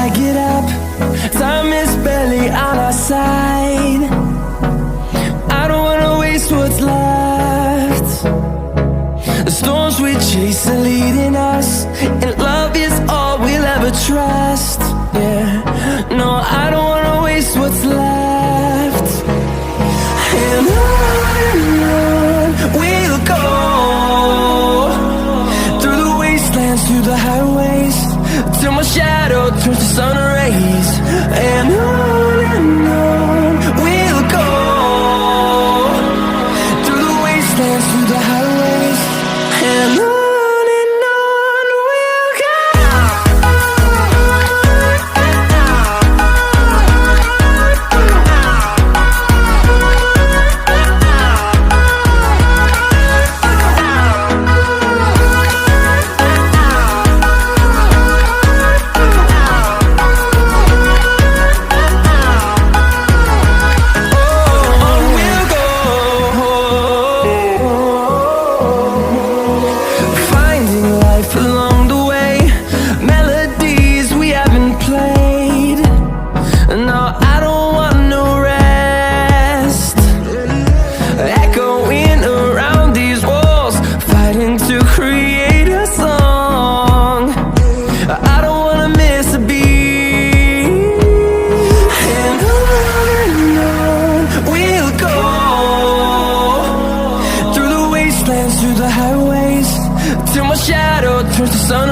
get up, time is barely on our side. I don't wanna waste what's left. The storms we chase are leading us, and love is all we'll ever trust. Yeah, no, I don't wanna waste what's left. And on we'll go, through the wastelands, through the highways, till my shadow turns to sun rays. And on we'll go, through the wastelands, through the highways, and on we'll go. Through the highways, till my shadow turns to sun